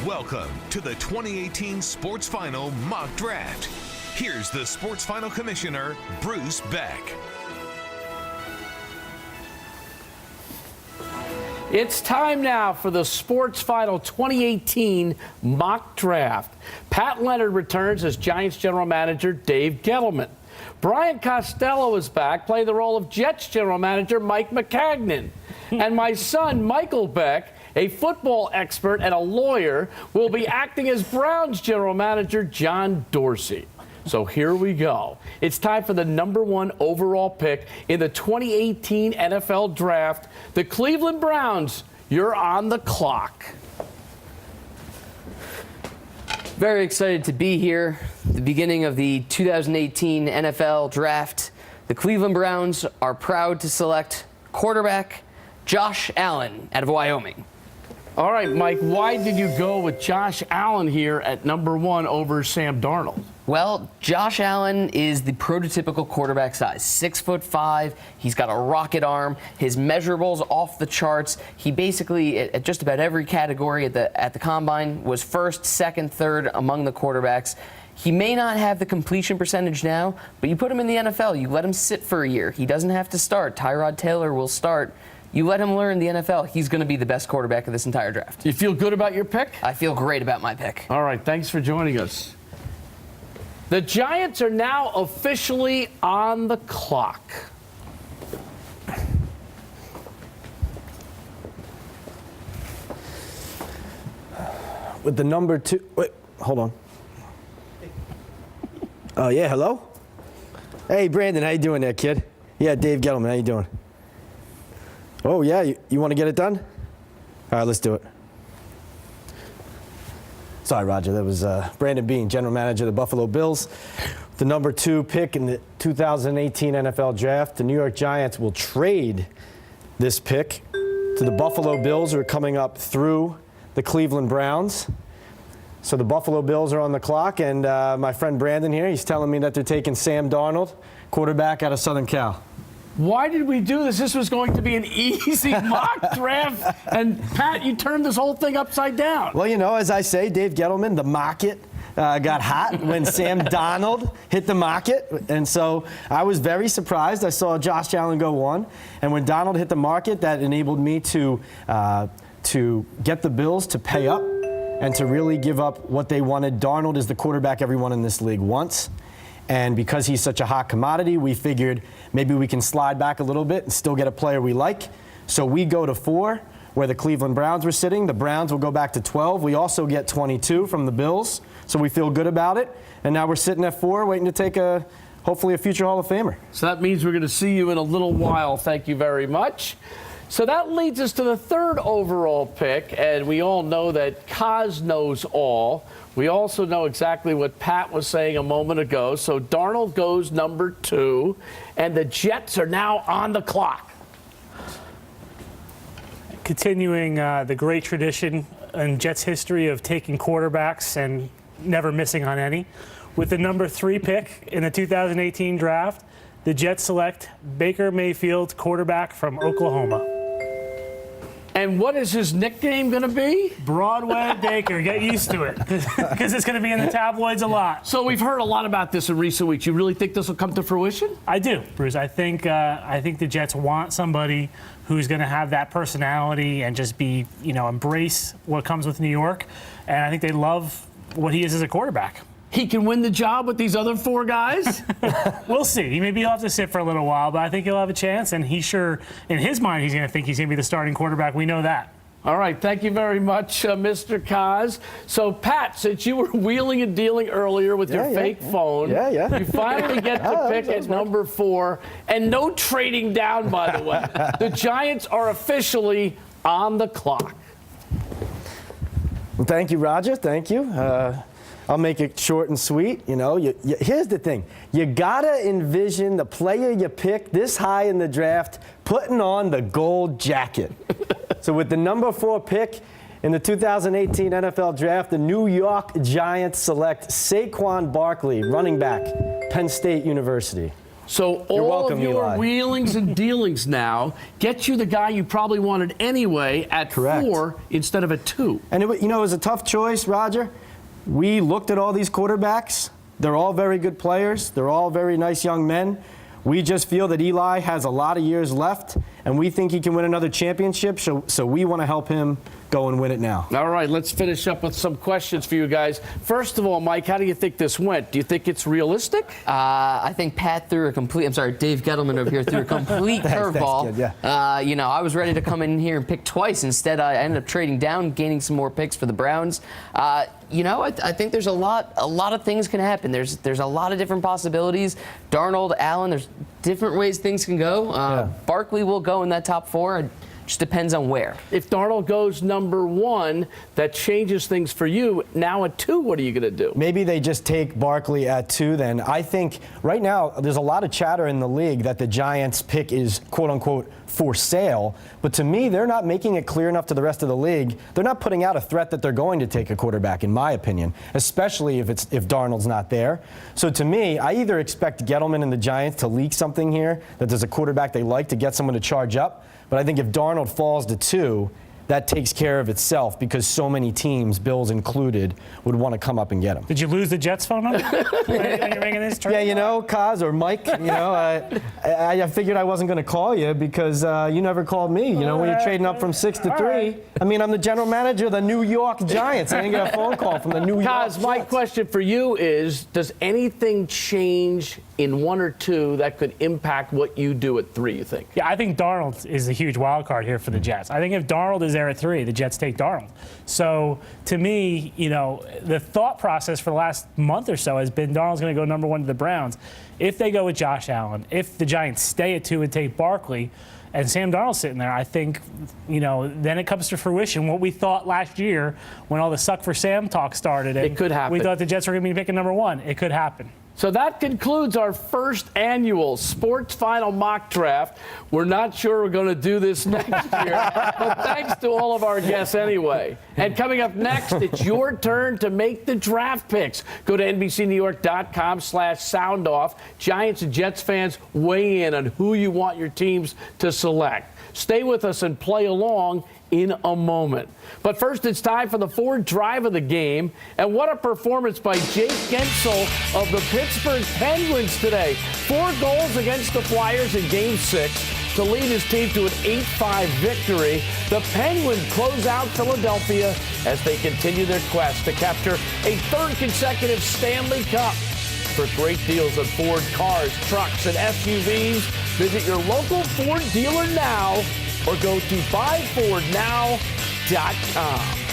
Welcome to the 2018 Sports Final Mock Draft. Here's the Sports Final Commissioner, Bruce Beck. It's time now for the Sports Final 2018 Mock Draft. Pat Leonard returns as Giants General Manager Dave Gettleman. Brian Costello is back, playing the role of Jets General Manager Mike Maccagnan. And my son, Michael Beck, a football expert and a lawyer, will be acting as Browns General Manager John Dorsey. So here we go. It's time for the #1 overall pick in the 2018 NFL Draft. The Cleveland Browns, you're on the clock. Very excited to be here. The beginning of the 2018 NFL Draft. The Cleveland Browns are proud to select quarterback Josh Allen out of Wyoming. All right, Mike, why did you go with Josh Allen here at #1 over Sam Darnold? Well, Josh Allen is the prototypical quarterback size, 6'5". He's got a rocket arm. His measurables off the charts. He basically, at just about every category at the combine, was first, second, third among the quarterbacks. He may not have the completion percentage now, but you put him in the NFL. You let him sit for a year. He doesn't have to start. Tyrod Taylor will start. You let him learn the NFL. He's going to be the best quarterback of this entire draft. You feel good about your pick? I feel great about my pick. All right, thanks for joining us. The Giants are now officially on the clock. With the #2, wait, hold on. Oh yeah, hello? Hey Brandon, how you doing there, kid? Yeah, Dave Gettleman, how you doing? Oh yeah, you want to get it done? All right, let's do it. Sorry, Roger, that was Brandon Beane, General Manager of the Buffalo Bills. The #2 pick in the 2018 NFL Draft. The New York Giants will trade this pick to the Buffalo Bills, who are coming up through the Cleveland Browns. So the Buffalo Bills are on the clock, and my friend Brandon here, he's telling me that they're taking Sam Darnold, quarterback out of Southern Cal. Why did we do this? This was going to be an easy mock draft, and Pat, you turned this whole thing upside down. Well, you know, as I say, Dave Gettleman, the market got hot when Sam Darnold hit the market, and so I was very surprised. I saw Josh Allen go 1, and when Darnold hit the market, that enabled me to get the Bills to pay up and to really give up what they wanted. Darnold is the quarterback everyone in this league wants. And because he's such a hot commodity, we figured maybe we can slide back a little bit and still get a player we like. So we go to 4, where the Cleveland Browns were sitting. The Browns will go back to 12. We also get 22 from the Bills, so we feel good about it. And now we're sitting at 4, waiting to take hopefully a future Hall of Famer. So that means we're going to see you in a little while. Thank you very much. So that leads us to the 3rd overall pick, and we all know that Kaz knows all. We also know exactly what Pat was saying a moment ago. So Darnold goes #2, and the Jets are now on the clock. Continuing the great tradition in Jets history of taking quarterbacks and never missing on any. With the #3 pick in the 2018 draft, the Jets select Baker Mayfield, quarterback from Oklahoma. And what is his nickname going to be? Broadway Baker. Get used to it, because it's going to be in the tabloids a lot. So we've heard a lot about this in recent weeks. You really think this will come to fruition? I do, Bruce. I think the Jets want somebody who's going to have that personality and just be, embrace what comes with New York. And I think they love what he is as a quarterback. He can win the job with these other 4 guys? We'll see. Maybe he'll have to sit for a little while, but I think he'll have a chance. And he's sure, in his mind, he's going to think he's going to be the starting quarterback. We know that. All right. Thank you very much, Mr. Kaz. So, Pat, since you were wheeling and dealing earlier with your fake phone, you finally get to pick at #4. And no trading down, by the way. The Giants are officially on the clock. Well, thank you, Roger. Thank you. I'll make it short and sweet. Here's the thing. You got to envision the player you pick this high in the draft putting on the gold jacket. So with the #4 pick in the 2018 NFL Draft, the New York Giants select Saquon Barkley, running back, Penn State University. So all welcome, of your Eli. wheelings and dealings now get you the guy you probably wanted anyway at Correct. 4 instead of at 2. And it was a tough choice, Roger. We looked at all these quarterbacks. They're all very good players. They're all very nice young men. We just feel that Eli has a lot of years left, and we think he can win another championship, so we want to help him go and win it now. All right, let's finish up with some questions for you guys. First of all, Mike, how do you think this went? Do you think it's realistic? I think Pat threw a complete. I'm sorry, Dave Gettleman over here threw a complete curveball. kid, yeah. I was ready to come in here and pick twice. Instead, I ended up trading down, gaining some more picks for the Browns. I think there's a lot of things can happen. There's a lot of different possibilities. Darnold, Allen, there's different ways things can go. Barkley will go in that top 4. It just depends on where. If Darnold goes number 1, that changes things for you. Now at 2, what are you going to do? Maybe they just take Barkley at 2 then. I think right now there's a lot of chatter in the league that the Giants pick is quote-unquote for sale. But to me, they're not making it clear enough to the rest of the league. They're not putting out a threat that they're going to take a quarterback, in my opinion, especially if Darnold's not there. So to me, I either expect Gettleman and the Giants to leak something here, that there's a quarterback they like to get someone to charge up. But I think if Darnold falls to 2, that takes care of itself because so many teams, Bills included, would want to come up and get him. Did you lose the Jets phone number when you're making this trade? Yeah, Kaz or Mike, I figured I wasn't going to call you because you never called me, when you're trading up from 6 to 3. right. I mean, I'm the general manager of the New York Giants. I didn't get a phone call from the New York Kaz, my Jets. question for you is, does anything change in 1 or 2 that could impact what you do at 3, you think? Yeah, I think Darnold is a huge wild card here for the Jets. I think if Darnold is there at 3, the Jets take Darnold. So to me, the thought process for the last month or so has been Darnold's going to go number 1 to the Browns. If they go with Josh Allen, if the Giants stay at 2 and take Barkley, and Sam Darnold's sitting there, I think, then it comes to fruition. What we thought last year when all the suck for Sam talk started. It could happen. We thought the Jets were going to be picking number 1. It could happen. So that concludes our first annual Sports Final Mock Draft. We're not sure we're going to do this next year, but thanks to all of our guests anyway. And coming up next, it's your turn to make the draft picks. Go to NBCNewYork.com/soundoff. Giants and Jets fans, weigh in on who you want your teams to select. Stay with us and play along in a moment. But first, it's time for the Ford Drive of the game. And what a performance by Jake Gensel of the Pittsburgh Penguins today. 4 goals against the Flyers in Game 6 to lead his team to an 8-5 victory. The Penguins close out Philadelphia as they continue their quest to capture a 3rd consecutive Stanley Cup. For great deals on Ford cars, trucks, and SUVs, visit your local Ford dealer now or go to buyfordnow.com.